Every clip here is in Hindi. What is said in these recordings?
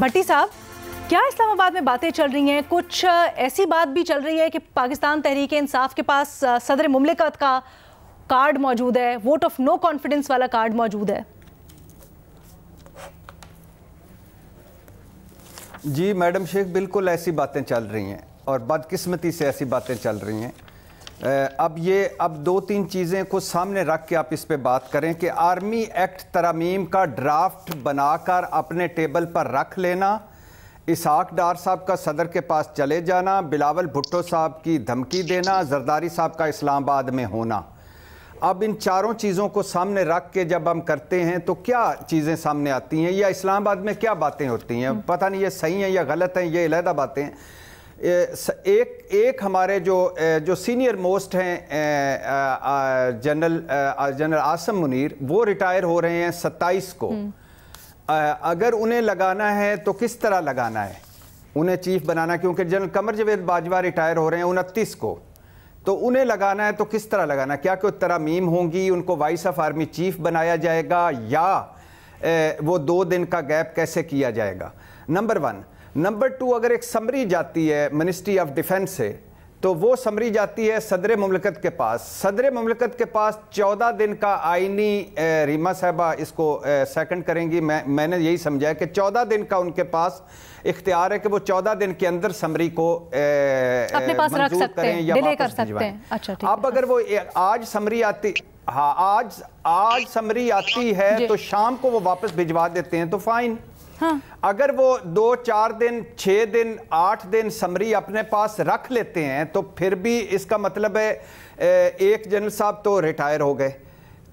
भट्टी साहब, क्या इस्लामाबाद में बातें चल रही हैं? कुछ ऐसी बात भी चल रही है कि पाकिस्तान तहरीक इंसाफ के पास सदर मुमलिकत का कार्ड मौजूद है, वोट ऑफ नो कॉन्फिडेंस वाला कार्ड मौजूद है। जी मैडम शेख, बिल्कुल ऐसी बातें चल रही हैं और बदकिस्मती से ऐसी बातें चल रही हैं। अब दो तीन चीज़ें को सामने रख के आप इस पे बात करें कि आर्मी एक्ट तरमीम का ड्राफ्ट बनाकर अपने टेबल पर रख लेना, इसहाक डार साहब का सदर के पास चले जाना, बिलावल भुट्टो साहब की धमकी देना, जरदारी साहब का इस्लामाबाद में होना। अब इन चारों चीज़ों को सामने रख के जब हम करते हैं तो क्या चीज़ें सामने आती हैं, या इस्लामाबाद में क्या बातें होती हैं, पता नहीं ये सही हैं या गलत हैं, ये अलहदा बातें हैं। एक हमारे जो सीनियर मोस्ट हैं जनरल आसम मुनीर, वो रिटायर हो रहे हैं 27 को। अगर उन्हें लगाना है तो किस तरह लगाना है, उन्हें चीफ बनाना, क्योंकि जनरल कमर जावेद बाजवा रिटायर हो रहे हैं 29 को, तो उन्हें लगाना है तो किस तरह लगाना, क्या कोई तरमीम होंगी, उनको वाइस ऑफ आर्मी चीफ बनाया जाएगा, या वो 2 दिन का गैप कैसे किया जाएगा, नंबर 1। नंबर 2, अगर एक समरी जाती है मिनिस्ट्री ऑफ डिफेंस से, तो वो समरी जाती है सदर मुमलिकत के पास। सदर मुमलिकत के पास 14 दिन का आइनी, रीमा साहबा इसको सेकंड करेंगी, मैंने यही समझा है कि 14 दिन का उनके पास इख्तियार है कि वो 14 दिन के अंदर समरी को अपने पास रख सकते हैं या डिले कर सकते हैं। अच्छा, ठीक है। अब अगर वो आज समरी आती, हाँ आज समरी आती है तो शाम को वो वापस भिजवा देते हैं तो फाइन। हाँ। अगर वो 2, 4 दिन, 6 दिन, 8 दिन समरी अपने पास रख लेते हैं तो फिर भी इसका मतलब है एक जनरल साहब तो रिटायर हो गए।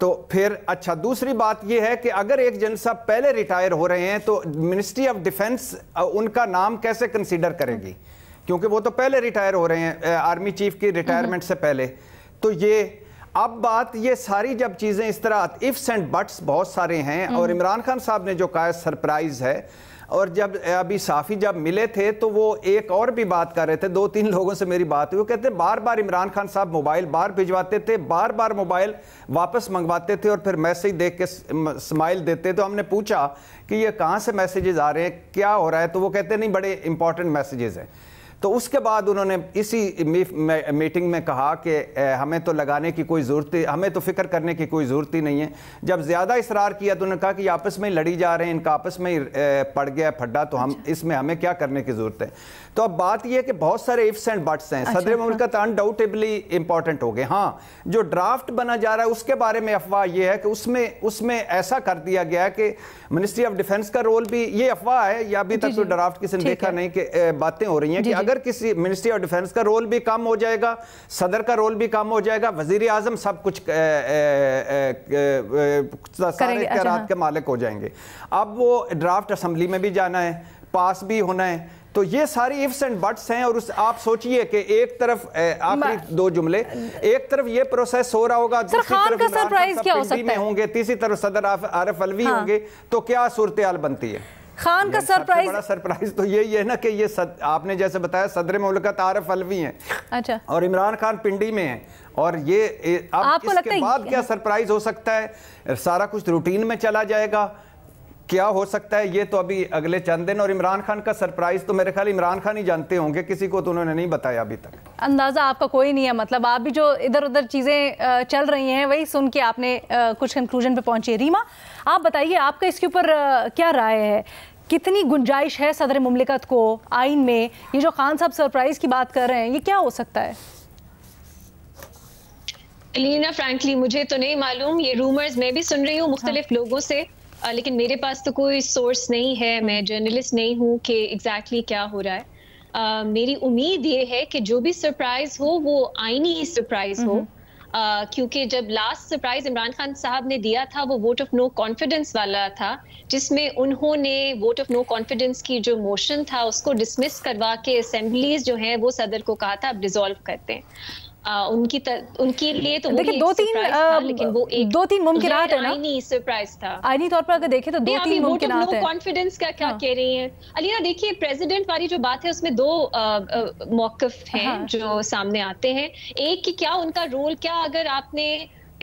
तो फिर अच्छा, दूसरी बात यह है कि अगर एक जनरल साहब पहले रिटायर हो रहे हैं तो मिनिस्ट्री ऑफ डिफेंस उनका नाम कैसे कंसीडर करेगी, क्योंकि वो तो पहले रिटायर हो रहे हैं आर्मी चीफ की रिटायरमेंट से पहले। तो ये अब बात, ये सारी जब चीज़ें इस तरह इफ्स एंड बट्स बहुत सारे हैं, और इमरान खान साहब ने जो कहा सरप्राइज है। और जब अभी साफ़ी जब मिले थे तो वो एक और भी बात कर रहे थे, 2-3 लोगों से मेरी बात हुई, वो कहते बार बार इमरान खान साहब मोबाइल बाहर भिजवाते थे, बार बार मोबाइल वापस मंगवाते थे और फिर मैसेज देख के स्माइल देते। तो हमने पूछा कि ये कहाँ से मैसेजेस आ रहे हैं, क्या हो रहा है, तो वो कहते नहीं बड़े इंपॉर्टेंट मैसेजेस हैं। तो उसके बाद उन्होंने इसी मीटिंग में कहा कि हमें तो लगाने की कोई ज़रूरत, हमें तो फिक्र करने की कोई ज़रूरत ही नहीं है। जब ज़्यादा इसरार किया तो उन्होंने कहा कि आपस में लड़ी जा रहे हैं, इनका आपस में ही पड़ गया फड्डा, तो हम इसमें हमें क्या करने की ज़रूरत है। तो अब बात यह है कि बहुत सारे इफ्स एंड बट्स हैं। सदर मुमलिकत अनडाउटेबली इंपॉर्टेंट हो गए। हाँ, जो ड्राफ्ट बना जा रहा है उसके बारे में अफवाह यह है कि उसमें ऐसा कर दिया गया है कि मिनिस्ट्री ऑफ डिफेंस का रोल भी, ये अफवाह है या अभी तक तो ड्राफ्ट किसी ने देखा नहीं, कि बातें हो रही हैं कि अगर किसी मिनिस्ट्री ऑफ डिफेंस का रोल भी कम हो जाएगा, सदर का रोल भी कम हो जाएगा, वजीर आजम सब कुछ सारे इख्तियारात के मालिक हो जाएंगे। अब वो ड्राफ्ट असेंबली में भी जाना है, पास भी होना है। तो ये सारी इफ्स एंड बट्स हैं। और आप सोचिए कि एक तरफ आखिरी 2 जुमले, एक तरफ ये प्रोसेस हो रहा होगा, दूसरी तरफ सरप्राइज क्या हो सकता है होंगे, तीसरी तरफ सदर आरिफ अलवी होंगे, तो क्या सूरत हाल बनती है। खान का सरप्राइज, बड़ा सरप्राइज तो यही है ना कि ये आपने जैसे बताया सदर मुमलिकत आरिफ अलवी हैं, अच्छा, और इमरान खान पिंडी में हैं, और ये अब इसके बाद क्या सरप्राइज हो सकता है। सारा कुछ रूटीन में चला जाएगा, क्या हो सकता है ये तो अभी अगले चंद दिन। और इमरान खान का सरप्राइज तो मेरे ख्याल इमरान खान ही जानते होंगे, किसी को तो उन्होंने नहीं बताया अभी तक। अंदाजा आपका कोई नहीं है, मतलब आप भी जो इधर उधर चीज़ें चल रही हैं वही सुन के आपने कुछ कंक्लूजन पे पहुंची। रीमा, आप बताइए आपका इसके ऊपर क्या राय है, कितनी गुंजाइश है सदर मुमलिकत को आइन में? ये जो खान साहब सरप्राइज की बात कर रहे हैं, ये क्या हो सकता है? अलीना, फ्रैंकली मुझे तो नहीं मालूम, ये रूमर्स मैं भी सुन रही हूँ मुख्तलिफ लोगों से, लेकिन मेरे पास तो कोई सोर्स नहीं है, मैं जर्नलिस्ट नहीं हूँ कि एग्जैक्टली क्या हो रहा है। मेरी उम्मीद ये है कि जो भी सरप्राइज हो वो आईनी सरप्राइज हो, क्योंकि जब लास्ट सरप्राइज इमरान खान साहब ने दिया था वो वोट ऑफ नो कॉन्फिडेंस वाला था, जिसमें उन्होंने वोट ऑफ नो कॉन्फिडेंस की जो मोशन था उसको डिसमिस करवा के असेंबलीज जो हैं वो सदर को कहा था अब डिसॉल्व करते हैं। उनके लिए तो देखिए 2-3 मुमकिनात है ना, आईनी सरप्राइज था। आईनी तौर पर अगर देखें तो 2-3 मुमकिनात है। कॉन्फिडेंस का क्या कह रही हैं अलीना? देखिए प्रेसिडेंट वाली जो बात है उसमें 2 मौक़िफ़ हैं जो सामने आते हैं। एक कि क्या उनका रोल, क्या अगर आपने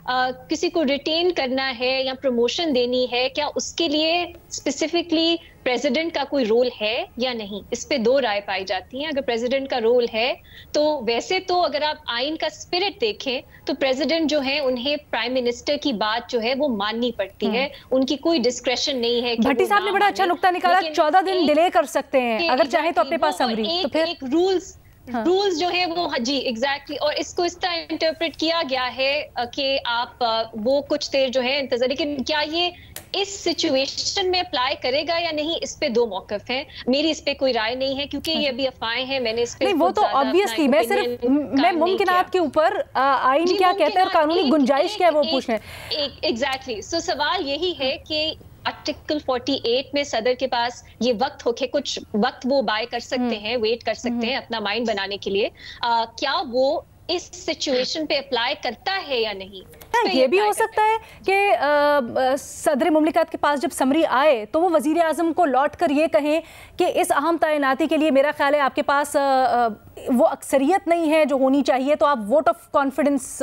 किसी को रिटेन करना है या प्रमोशन देनी है, क्या उसके लिए स्पेसिफिकली प्रेसिडेंट का कोई रोल है या नहीं, इस पे दो राय पाई जाती हैं। अगर प्रेसिडेंट का रोल है तो वैसे तो अगर आप आइन का स्पिरिट देखें तो प्रेसिडेंट जो है उन्हें प्राइम मिनिस्टर की बात जो है वो माननी पड़ती है, उनकी कोई डिस्क्रेशन नहीं है। भट्टी साहब ने बड़ा अच्छा नुक्ता निकाला, 14 दिन डिले कर सकते हैं अगर चाहे तो अपने पास समरी, तो फिर एक रूल्स जो है वो जी एग्जैक्टली और इसको इस तरह इंटरप्रेट किया गया है कि आप वो कुछ देर जो है इंतजार, लेकिन क्या ये इस सिचुएशन में अप्लाई करेगा या नहीं, इस पे दो मौकफ हैं। मेरी इस पे कोई राय नहीं है क्योंकि ये अभी अफवाहें हैं, मैंने इस पे नहीं, वो तो ऑब्वियसली मैं मुमकिनात के ऊपर आइन क्या कहता है और कानूनी गुंजाइश क्या है वो पूछ रहे हैं। एग्जैक्टली सो सवाल यही है कि आर्टिकल 48 में सदर के पास ये वक्त होके कुछ वक्त वो बाय कर सकते हैं, वेट कर सकते हैं अपना माइंड बनाने के लिए, क्या वो इस सिचुएशन पे अप्लाई करता है या नहीं। ये भी हो सकता है कि सदर मुमलिकत के पास जब समरी आए तो वो वजीर आजम को लौट कर ये कहें कि इस अहम तैनाती के लिए मेरा ख्याल है आपके पास वो अक्सरियत नहीं है जो होनी चाहिए, तो आप वोट ऑफ कॉन्फिडेंस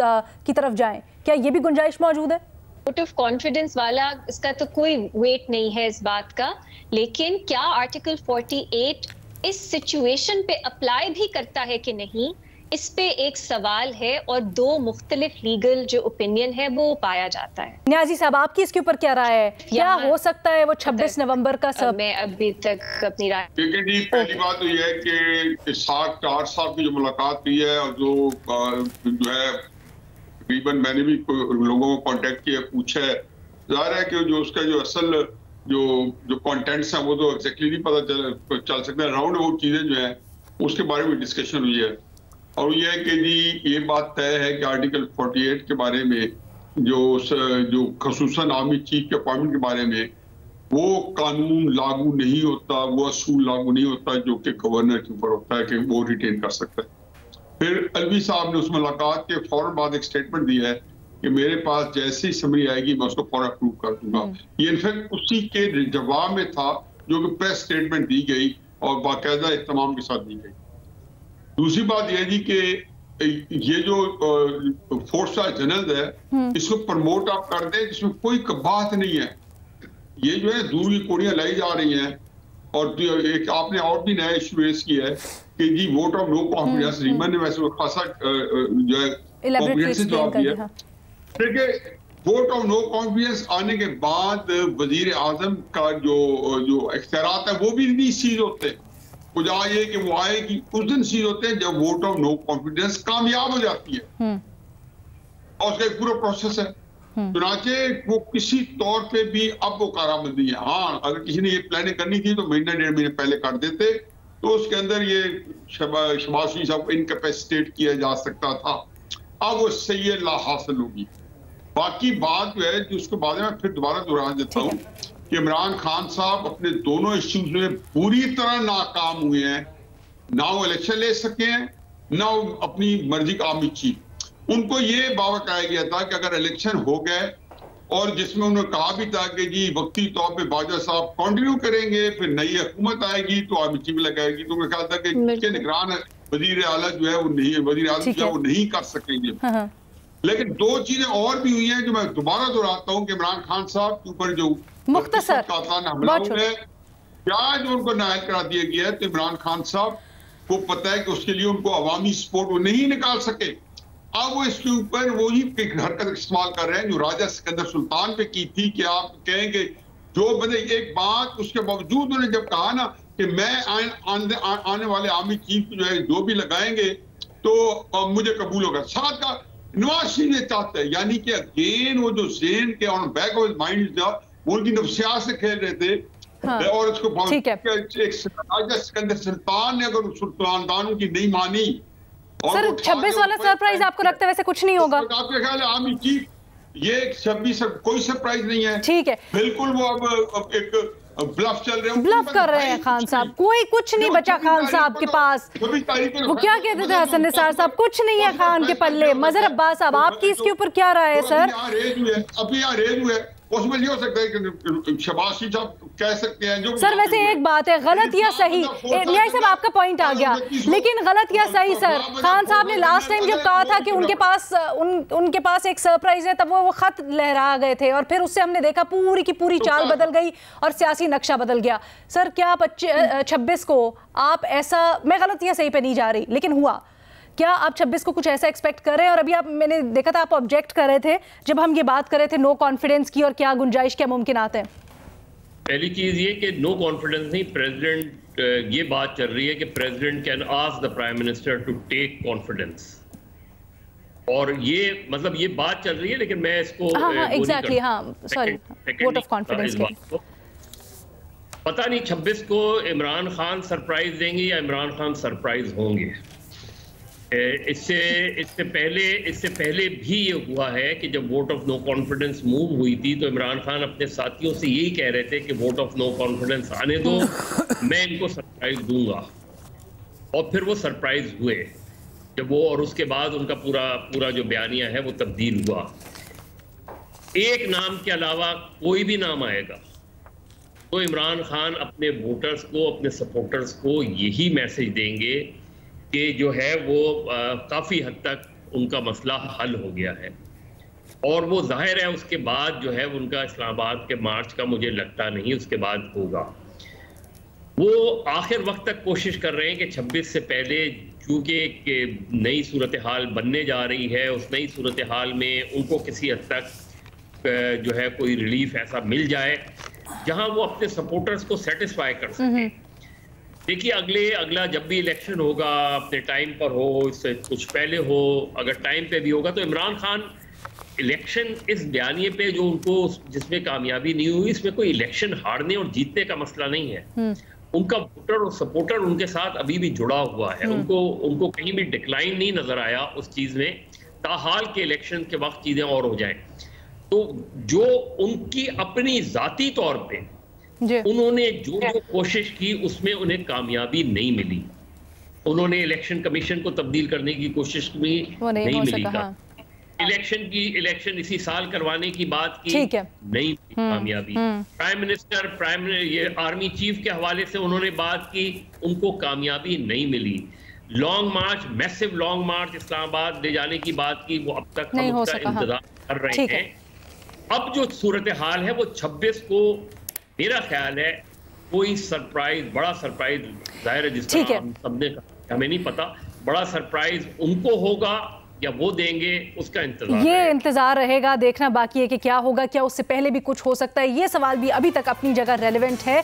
की तरफ जाएं। क्या ये भी गुंजाइश मौजूद है? वोट ऑफ कॉन्फिडेंस वाला इसका तो कोई वेट नहीं है इस बात का, लेकिन क्या आर्टिकल 48 इस सिचुएशन पे अप्लाई भी करता है कि नहीं, इस पे एक सवाल है और दो मुख्तलिफ लीगल जो ओपिनियन है वो पाया जाता है। न्याजी साहब आपकी इसके ऊपर क्या राय है, क्या हो सकता है वो 26 नवंबर का सब? मैं अभी तक अपनी राय, क्योंकि जी पहली बात तो ये है कि 4 साल की जो मुलाकात हुई है और जो है तकरीबन मैंने भी लोगों को कांटेक्ट किया, पूछा है, जाहिर है कि जो उसका जो असल जो कंटेंट्स हैं वो तो एग्जैक्टली नहीं पता चल सकता। राउंड वो चीजें जो है उसके बारे में डिस्कशन हुई है और ये है कि जी ये बात तय है कि आर्टिकल 48 के बारे में जो खसूसन आर्मी चीफ के अपॉइंटमेंट के बारे में वो कानून लागू नहीं होता, वो असूल लागू नहीं होता जो कि गवर्नर के ऊपर होता है कि वो रिटेन कर सकता है। फिर अलवी साहब ने उस मुलाकात के फौरन बाद एक स्टेटमेंट दिया है कि मेरे पास जैसी समरी आएगी मैं उसको फौरन अप्रूव कर दूंगा। ये इनफैक्ट उसी के जवाब में था जो कि प्रेस स्टेटमेंट दी गई और बाकायदा इत्तमाम के साथ दी गई। दूसरी बात यह जी कि ये जो 4 स्टार जनरल है इसको प्रमोट आप कर दें, जिसमें कोई बात नहीं है। ये जो है दूर की कोड़ियां लाई जा रही हैं और एक आपने और भी नया इशू रेस किया है कि जी वोट ऑफ नो कॉन्फिडेंस, रीमन ने वैसे खासा जो है कॉन्फिडेंस से जवाब दिया। देखिए वोट ऑफ नो कॉन्फिडेंस आने के बाद वजीर आजम का जो इख्तियारात है वो भी नहीं सीज होते, खुदा ये कि वो आएगी उस दिन सीज होते हैं जब वोट ऑफ नो कॉन्फिडेंस कामयाब हो जाती है और उसका एक पूरा प्रोसेस है। चुनाचे वो किसी तौर पे भी अब वो कारामंदी है। हाँ, अगर किसी ने ये प्लानिंग करनी थी तो महीना 1.5 महीने पहले कर देते तो उसके अंदर ये शहबाज शरीफ साहब को इनकैपेसिटेट किया जा सकता था। अब वो सही ला हासिल होगी। बाकी बात जो है जो उसके बारे में फिर दोबारा दोहरा देता हूँ कि इमरान खान साहब अपने दोनों इश्यूज में पूरी तरह नाकाम हुए हैं। ना वो इलेक्शन ले सके हैं, ना वो अपनी मर्जी का आर्मी चीफ। उनको ये बावा कहा गया था कि अगर इलेक्शन हो गए और जिसमें उन्होंने कहा भी था कि जी वक्ती तौर पे बाजवा साहब कंटिन्यू करेंगे, फिर नई हुकूमत आएगी तो आर्मी चीफ लगाएगी, तो मेरा ख्याल था कि निगरान वजीर आला जो है वो नहीं, वजीर आजम जो है वो नहीं कर सकेंगे। लेकिन दो चीजें और भी हुई हैं जो मैं दोबारा दोहराता हूँ कि इमरान खान साहब के ऊपर जो मुख्तसर हमला हुआ है, क्या जो उनको नायल करा दिया गया है, तो इमरान खान साहब को पता है कि उसके लिए उनको अवामी सपोर्ट वो नहीं निकाल सके। अब वो इसके ऊपर वही हरकत इस्तेमाल कर रहे हैं जो राजा सिकंदर सुल्तान पे की थी कि आप कहेंगे जो बंदे एक बात उसके बावजूद उन्होंने जब कहा ना कि मैं आने वाले आर्मी चीफ जो है जो भी लगाएंगे तो मुझे कबूल होगा। साथ का नवाज शरीफ ये चाहते हैं, यानी कि अगेन वो जो जेन के ऑन बैक ऑफ माइंड था वो उनकी नफ्सियात से खेल रहे थे। हाँ, और उसको राजा सिकंदर सुल्तान ने अगर सुल्तानों की नहीं मानी सर 26 वाला सरप्राइज आपको लगता है वैसे कुछ नहीं होगा? आपके ख्याल है आर्मी चीफ ये 26 कोई सरप्राइज नहीं है। ठीक है, बिल्कुल वो अब एक ब्लफ चल रहे हैं, ब्लफ कर रहे हैं खान साहब। कोई कुछ नहीं बचा खान साहब के पास। वो क्या कहते थे हसन निसार साहब, कुछ नहीं है खान के पल्ले। मजहर अब्बास साहब आपकी इसके ऊपर क्या राय है सर? अभी यहाँ रेज हुए पॉसिबल ये हो सकता है कि शहबाज शरीफ साहब कह सकते हैं जो सर। वैसे एक बात है, गलत या सही, न्याय साहब आपका पॉइंट आ गया, लेकिन गलत या सही सर, खान साहब ने लास्ट टाइम जब कहा था कि उनके पास एक सरप्राइज है, तब वो खत लहरा गए थे और फिर उससे हमने देखा पूरी की पूरी चाल बदल गई और सियासी नक्शा बदल गया। सर क्या 26 को आप ऐसा, मैं गलत या सही पे नहीं जा रही, लेकिन हुआ क्या आप 26 को कुछ ऐसा एक्सपेक्ट कर रहे हैं? और अभी मैंने देखा था आप ऑब्जेक्ट कर रहे थे जब हम ये बात कर रहे थे नो कॉन्फिडेंस की, और क्या गुंजाइश, क्या मुमकिनात है? पहली चीज ये कि नो कॉन्फिडेंस नहीं, प्रेसिडेंट, ये बात चल रही है कि president can ask the prime minister to take confidence, और ये मतलब ये बात चल रही है, लेकिन मैं इसको exactly sorry vote of confidence के पता नहीं 26 को इमरान खान सरप्राइज देंगे या इमरान खान सरप्राइज होंगे। इससे पहले भी ये हुआ है कि जब vote of no confidence move हुई थी तो इमरान खान अपने साथियों से यही कह रहे थे कि वोट ऑफ नो कॉन्फिडेंस आने दो, मैं इनको सरप्राइज दूंगा, और फिर वो सरप्राइज हुए जब वो, और उसके बाद उनका पूरा जो बयानिया है वो तब्दील हुआ। एक नाम के अलावा कोई भी नाम आएगा तो इमरान खान अपने वोटर्स को, अपने सपोर्टर्स को यही मैसेज देंगे कि जो है वो काफ़ी हद तक उनका मसला हल हो गया है, और वो जाहिर है उसके बाद जो है उनका इस्लामाबाद के मार्च का मुझे लगता नहीं उसके बाद होगा। वो आखिर वक्त तक कोशिश कर रहे हैं कि 26 से पहले, क्योंकि नई सूरत हाल बनने जा रही है, उस नई सूरत हाल में उनको किसी हद तक जो है कोई रिलीफ ऐसा मिल जाए जहां वो अपने सपोर्टर्स को सेटिस्फाई कर सके। देखिए अगला जब भी इलेक्शन होगा, अपने टाइम पर हो, इससे कुछ पहले हो, अगर टाइम पे भी होगा, तो इमरान खान इलेक्शन इस बयानिए पे जो उनको जिसमें कामयाबी नहीं हुई, इसमें कोई इलेक्शन हारने और जीतने का मसला नहीं है। उनका वोटर और सपोर्टर उनके साथ अभी भी जुड़ा हुआ है, उनको कहीं भी डिक्लाइन नहीं नजर आया उस चीज में, ताहाल के इलेक्शन के वक्त चीजें और हो जाएं। तो जो उनकी अपनी जाती तौर पे उन्होंने जो कोशिश की उसमें उन्हें कामयाबी नहीं मिली। उन्होंने इलेक्शन कमीशन को तब्दील करने की कोशिश भी नहीं मिली। इलेक्शन इसी साल करवाने की बात की, नहीं कामयाबी। प्राइम मिनिस्टर ये आर्मी चीफ के हवाले से उन्होंने बात की, उनको कामयाबी नहीं मिली। लॉन्ग मार्च, मैसिव लॉन्ग मार्च इस्लामाबाद ले जाने की बात की, वो अब तक हम उसका इंतजार कर रहे हैं। अब जो सूरत हाल है वो 26 को मेरा ख्याल है कोई सरप्राइज, बड़ा सरप्राइज, जाहिर है जिस तरह हम सबने कहा, हमें नहीं पता बड़ा सरप्राइज उनको होगा या वो देंगे, उसका इंतजार रहेगा। देखना बाकी है कि क्या होगा, क्या उससे पहले भी कुछ हो सकता है। ये सवाल भी अभी तक अपनी जगह रेलेवेंट है।